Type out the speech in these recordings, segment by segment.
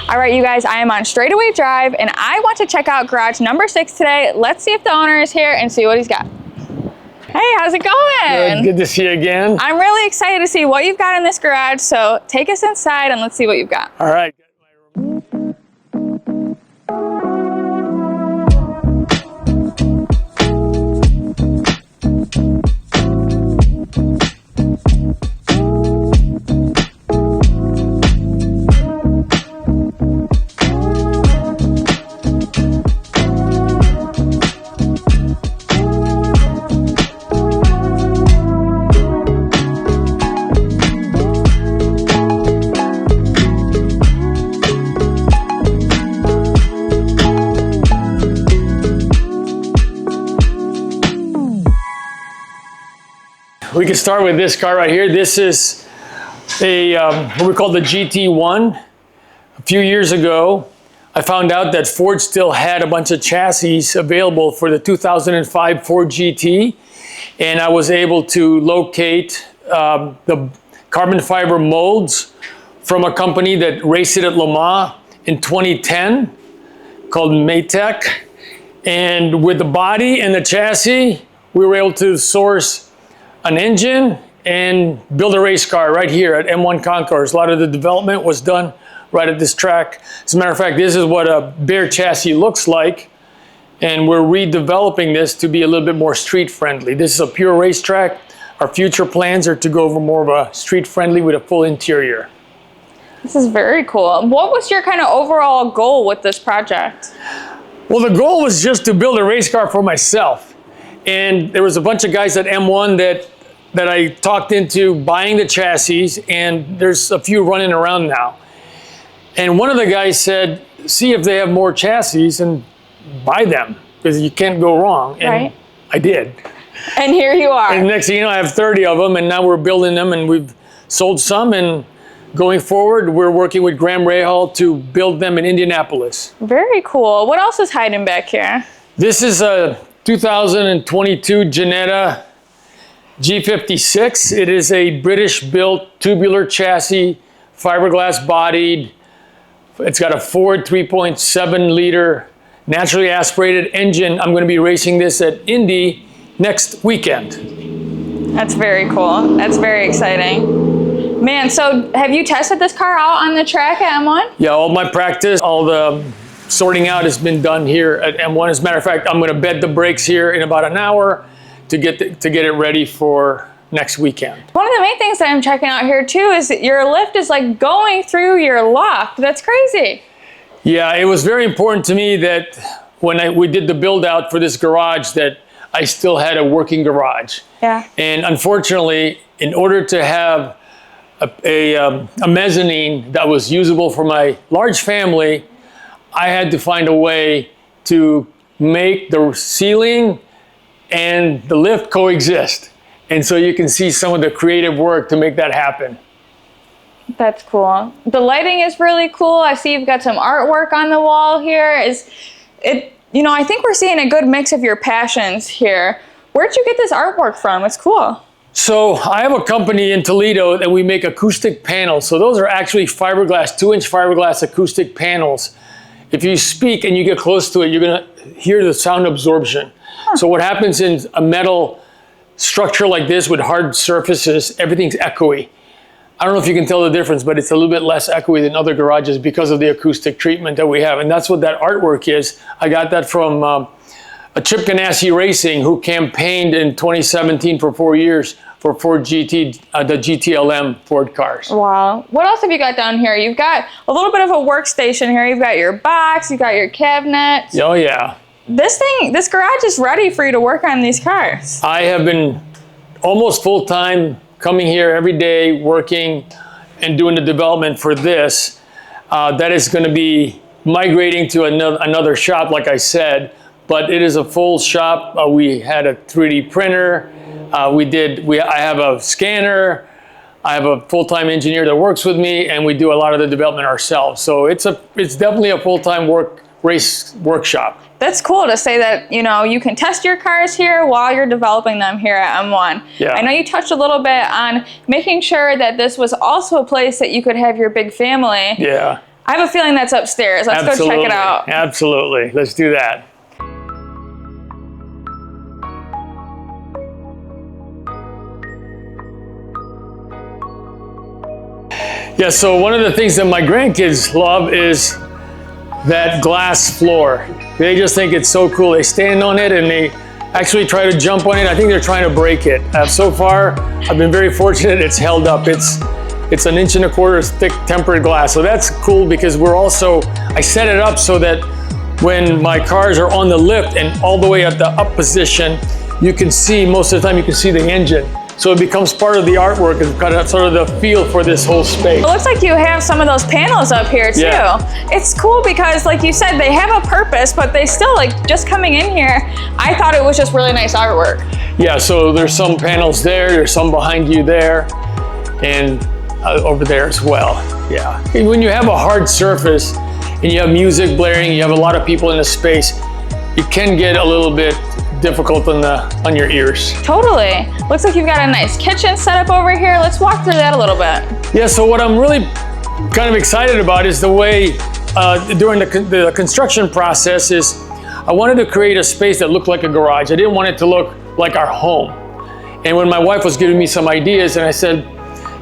All right, you guys, I am on Straightaway Drive and I want to check out garage number 6 today. Let's see if the owner is here and see what he's got. Hey, how's it going? Good to see you again. I'm really excited to see what you've got in this garage, so take us inside and let's see what you've got. All right. We can start with this car right here. This is a what we call the GT1. A few years ago, I found out that Ford still had a bunch of chassis available for the 2005 Ford GT, and I was able to locate the carbon fiber molds from a company that raced it at Le Mans in 2010 called Maytech. And with the body and the chassis, we were able to source an engine and build a race car right here at M1 Concourse. A lot of the development was done right at this track. As a matter of fact, this is what a bare chassis looks like, and we're redeveloping this to be a little bit more street friendly. This is a pure racetrack. Our future plans are to go over more of a street friendly with a full interior. This is very cool. What was your kind of overall goal with this project? Well, the goal was just to build a race car for myself. And there was a bunch of guys at M1 that I talked into buying the chassis, and there's a few running around now. And one of the guys said, see if they have more chassis and buy them, because you can't go wrong. And right. I did. And here you are. And next thing you know, I have 30 of them, and now we're building them, and we've sold some, and going forward, we're working with Graham Rahal to build them in Indianapolis. Very cool. What else is hiding back here? This is a 2022 Geneta G56. It is a British-built tubular chassis, fiberglass bodied. It's got a Ford 3.7 liter naturally aspirated engine. I'm going to be racing this at Indy next weekend. That's very cool. That's very exciting. Man, so have you tested this car out on the track at M1? Yeah, all my practice, all the sorting out has been done here at M1. As a matter of fact, I'm going to bed the brakes here in about an hour to get it ready for next weekend. One of the main things that I'm checking out here too is that your lift is like going through your loft. That's crazy. Yeah, it was very important to me that when we did the build out for this garage that I still had a working garage. Yeah. And unfortunately, in order to have a mezzanine that was usable for my large family, I had to find a way to make the ceiling and the lift coexist. And so you can see some of the creative work to make that happen. That's cool. The lighting is really cool. I see you've got some artwork on the wall here. You know, I think we're seeing a good mix of your passions here. Where'd you get this artwork from? It's cool. So I have a company in Toledo that we make acoustic panels. So those are actually fiberglass, 2-inch fiberglass acoustic panels. If you speak and you get close to it, you're going to hear the sound absorption. Huh. So what happens in a metal structure like this with hard surfaces, everything's echoey. I don't know if you can tell the difference, but it's a little bit less echoey than other garages because of the acoustic treatment that we have. And that's what that artwork is. I got that from a Chip Ganassi Racing, who campaigned in 2017 for 4 years for Ford GT, the GTLM Ford cars. Wow. What else have you got down here? You've got a little bit of a workstation here. You've got your box, you've got your cabinet. Oh yeah. This garage is ready for you to work on these cars. I have been almost full-time coming here every day, working and doing the development for this. That is going to be migrating to another shop, like I said, but it is a full shop. We had a 3D printer. I have a scanner. I have a full-time engineer that works with me, and we do a lot of the development ourselves. So it's definitely a full-time race workshop. That's cool to say that, you know, you can test your cars here while you're developing them here at M1. Yeah. I know you touched a little bit on making sure that this was also a place that you could have your big family. Yeah. I have a feeling that's upstairs. Let's go check it out. Absolutely. Let's do that. Yeah, so one of the things that my grandkids love is that glass floor. They just think it's so cool. They stand on it and they actually try to jump on it. I think they're trying to break it. So far, I've been very fortunate it's held up. It's 1.25 inches thick tempered glass. So that's cool because I set it up so that when my cars are on the lift and all the way at the up position, you can see, most of the time you can see the engine. So it becomes part of the artwork and kind of sort of the feel for this whole space. It looks like you have some of those panels up here too. Yeah. It's cool because like you said, they have a purpose, but they still just coming in here, I thought it was just really nice artwork. Yeah, so there's some panels there's some behind you there, and over there as well, yeah. And when you have a hard surface and you have music blaring, you have a lot of people in the space, it can get a little bit difficult on your ears. Totally. Looks like you've got a nice kitchen set up over here. Let's walk through that a little bit. Yeah, so what I'm really kind of excited about is the way during the construction process is I wanted to create a space that looked like a garage. I didn't want it to look like our home. And when my wife was giving me some ideas and I said,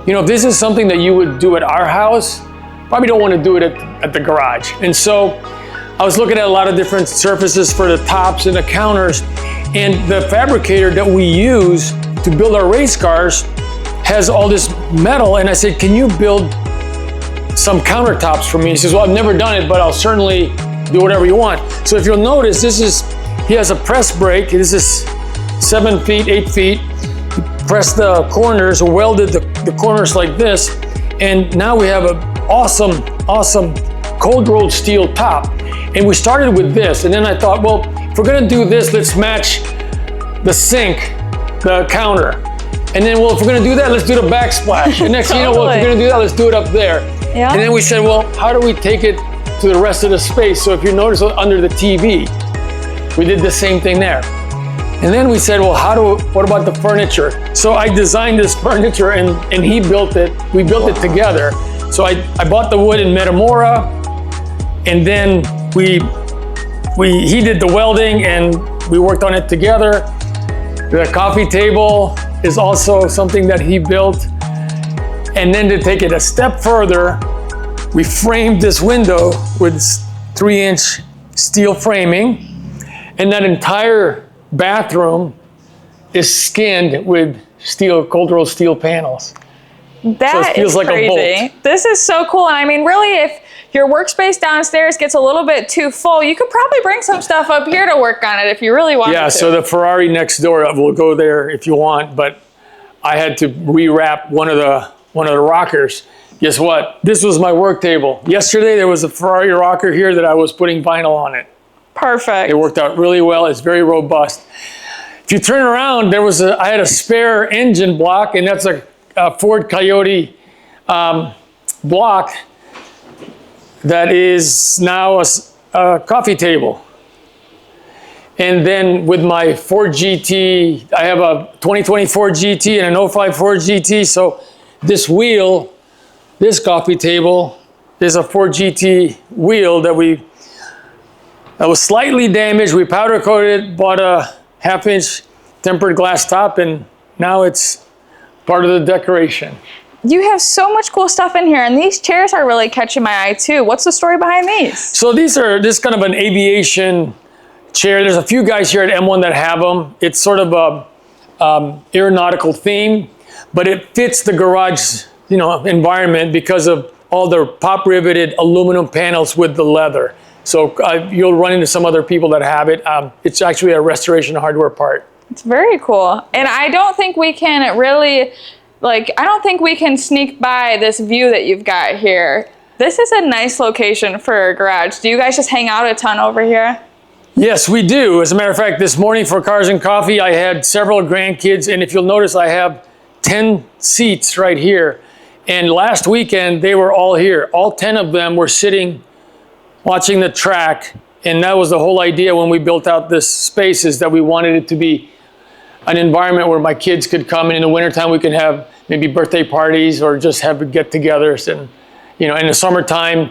you know, if this is something that you would do at our house, probably don't want to do it at the garage. And so I was looking at a lot of different surfaces for the tops and the counters, and the fabricator that we use to build our race cars has all this metal, and I said, can you build some countertops for me? He says, well, I've never done it, but I'll certainly do whatever you want. So if you'll notice, he has a press brake. This is 7 feet, 8 feet. He pressed the corners, welded the corners like this, and now we have an awesome cold rolled steel top. And we started with this, and then I thought, well, if we're gonna do this, let's match the sink, the counter. And then, well, if we're gonna do that, let's do the backsplash. And next thing you know, well, if we're gonna do that, let's do it up there. Yeah. And then we said, well, how do we take it to the rest of the space? So if you notice under the TV, we did the same thing there. And then we said, well, what about the furniture? So I designed this furniture and he built it. We built it together. So I bought the wood in Metamora, and then he did the welding and we worked on it together. The coffee table is also something that he built. And then to take it a step further, we framed this window with 3-inch steel framing, and that entire bathroom is skinned with cold rolled steel panels. That so it feels like crazy. A bolt. This is so cool. And I mean, really, if your workspace downstairs gets a little bit too full, you could probably bring some stuff up here to work on it if you really want to. Yeah, so the Ferrari next door, we'll go there if you want, but I had to rewrap one of the rockers. Guess what? This was my work table. Yesterday, there was a Ferrari rocker here that I was putting vinyl on it. Perfect. It worked out really well. It's very robust. If you turn around, I had a spare engine block, and that's a Ford Coyote block that is now a coffee table. And then with my Ford GT, I have a 2020 Ford GT and an 05 Ford GT. So this wheel, this coffee table, is a Ford GT wheel that was slightly damaged. We powder coated it, bought a 1/2-inch tempered glass top, and now it's part of the decoration. You have so much cool stuff in here, and these chairs are really catching my eye too. What's the story behind these? So this is kind of an aviation chair. There's a few guys here at M1 that have them. It's sort of a aeronautical theme, but it fits the garage, environment because of all the pop riveted aluminum panels with the leather. So you'll run into some other people that have it. It's actually a restoration hardware part. It's very cool. And I don't think we can really, I don't think we can sneak by this view that you've got here. This is a nice location for a garage. Do you guys just hang out a ton over here? Yes, we do. As a matter of fact, this morning for Cars and Coffee, I had several grandkids, and if you'll notice, I have 10 seats right here. And last weekend, they were all here. All 10 of them were sitting, watching the track, and that was the whole idea when we built out this space, is that we wanted it to be an environment where my kids could come, and in the wintertime we can have maybe birthday parties or just have get-togethers. And in the summertime,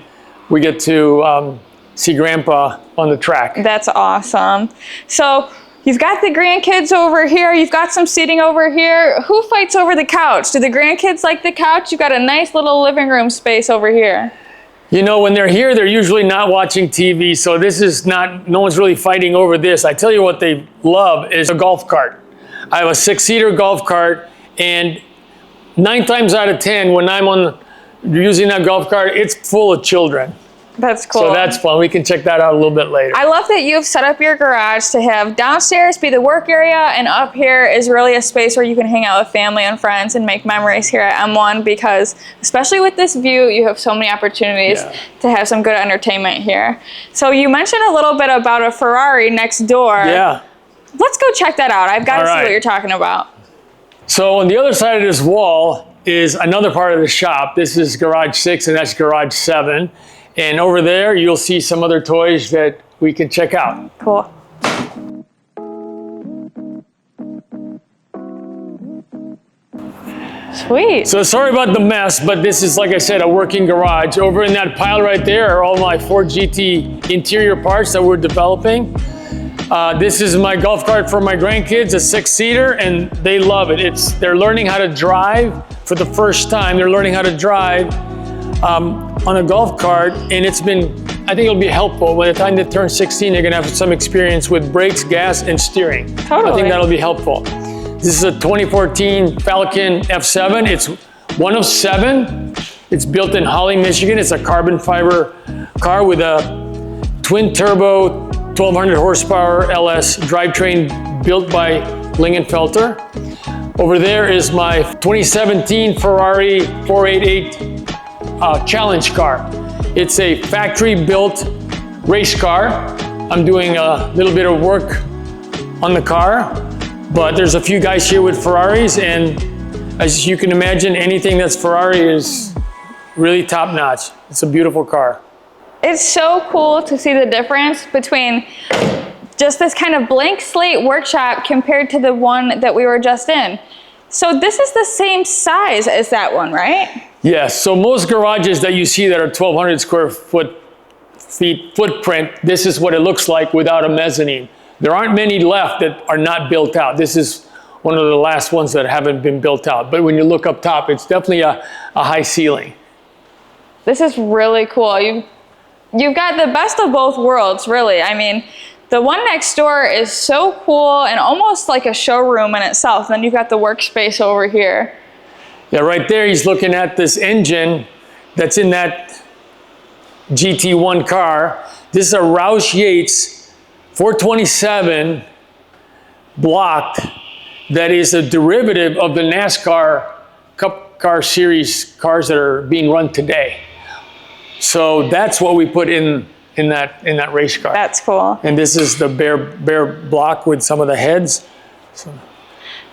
we get to see Grandpa on the track. That's awesome. So you've got the grandkids over here. You've got some seating over here. Who fights over the couch? Do the grandkids like the couch? You've got a nice little living room space over here. You know, when they're here, they're usually not watching TV, so this is not, no one's really fighting over this. I tell you what they love is a golf cart. I have a 6-seater golf cart, and 9 times out of 10, when I'm using that golf cart, it's full of children. That's cool. So that's fun. We can check that out a little bit later. I love that you've set up your garage to have downstairs be the work area, and up here is really a space where you can hang out with family and friends and make memories here at M1, because especially with this view, you have so many opportunities to have some good entertainment here. So you mentioned a little bit about a Ferrari next door. Yeah. Let's go check that out. I've got to see what you're talking about. So on the other side of this wall is another part of the shop. This is garage 6 and that's garage 7. And over there, you'll see some other toys that we can check out. Cool. Sweet. So sorry about the mess, but this is, like I said, a working garage. Over in that pile right there are all my Ford GT interior parts that we're developing. This is my golf cart for my grandkids, a 6-seater, and they love it. They're learning how to drive for the first time. They're learning how to drive on a golf cart, and I think it'll be helpful. By the time they turn 16, they're gonna have some experience with brakes, gas, and steering. Totally. I think that'll be helpful. This is a 2014 Falcon F7. It's one of 7. It's built in Holly, Michigan. It's a carbon fiber car with a twin turbo 1200 horsepower LS drivetrain built by Lingenfelter. Over there is my 2017 Ferrari 488 challenge car. It's a factory-built race car. I'm doing a little bit of work on the car, but there's a few guys here with Ferraris, and as you can imagine, anything that's Ferrari is really top-notch. It's a beautiful car. It's so cool to see the difference between just this kind of blank slate workshop compared to the one that we were just in. So this is the same size as that one, right? Yes, so most garages that you see that are 1,200 square feet footprint, this is what it looks like without a mezzanine. There aren't many left that are not built out. This is one of the last ones that haven't been built out. But when you look up top, it's definitely a high ceiling. This is really cool. You've got the best of both worlds, really. I mean, the one next door is so cool and almost like a showroom in itself. Then you've got the workspace over here. Yeah, right there he's looking at this engine that's in that GT1 car. This is a Roush Yates 427 blocked that is a derivative of the NASCAR Cup Car Series cars that are being run today. So that's what we put in that race car. That's cool. And this is the bare block with some of the heads. So.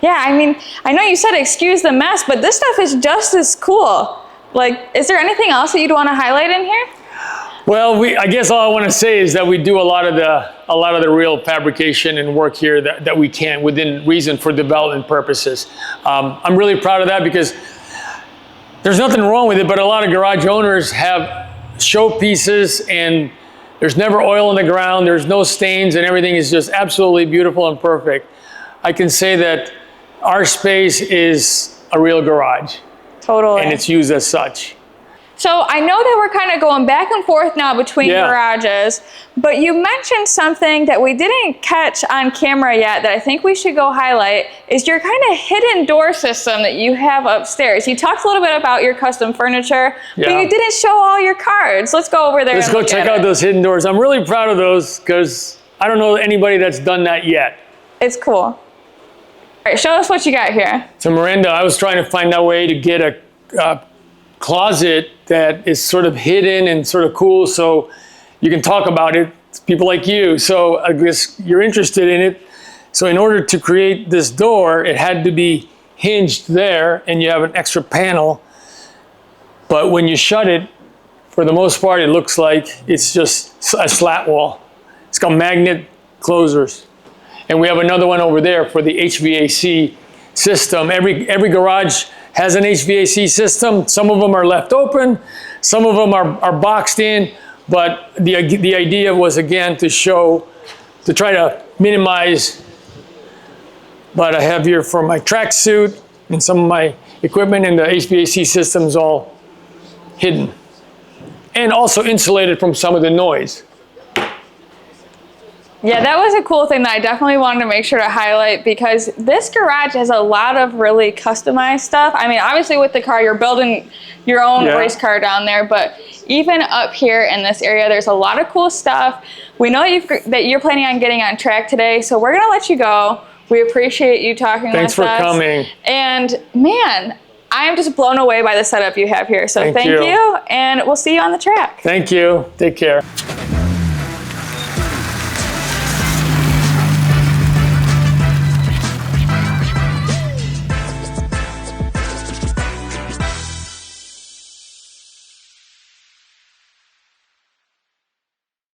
Yeah, I mean, I know you said excuse the mess, but this stuff is just as cool. Like, is there anything else that you'd want to highlight in here? Well, I guess all I want to say is that we do a lot of the real fabrication and work here that we can within reason for development purposes. I'm really proud of that because there's nothing wrong with it, but a lot of garage owners have showpieces and there's never oil on the ground, there's no stains, and everything is just absolutely beautiful and perfect. I can say that our space is a real garage. Totally. And it's used as such. So I know that we're kind of going back and forth now between garages, but you mentioned something that we didn't catch on camera yet that I think we should go highlight is your kind of hidden door system that you have upstairs. You talked a little bit about your custom furniture, but you didn't show all your cards. Let's go over there. Let's go check out those hidden doors. I'm really proud of those because I don't know anybody that's done that yet. It's cool. All right, show us what you got here. So Miranda, I was trying to find a way to get a closet that is sort of hidden and sort of cool so you can talk about it. It's people like you. So I guess you're interested in it. So in order to create this door, it had to be hinged there and you have an extra panel. But when you shut it, for the most part, it looks like it's just a slat wall. It's got magnet closers. And we have another one over there for the HVAC system. Every garage has an HVAC system. Some of them are left open. Some of them are boxed in. But the idea was, again, to try to minimize what I have here for my tracksuit and some of my equipment, and the HVAC system's all hidden. And also insulated from some of the noise. Yeah, that was a cool thing that I definitely wanted to make sure to highlight, because this garage has a lot of really customized stuff. I mean, obviously with the car, you're building your own race car down there, but even up here in this area, there's a lot of cool stuff. We know that you're planning on getting on track today, so we're gonna let you go. We appreciate you talking with us. Thanks for coming. And man, I am just blown away by the setup you have here. So thank you, and we'll see you on the track. Thank you. Take care.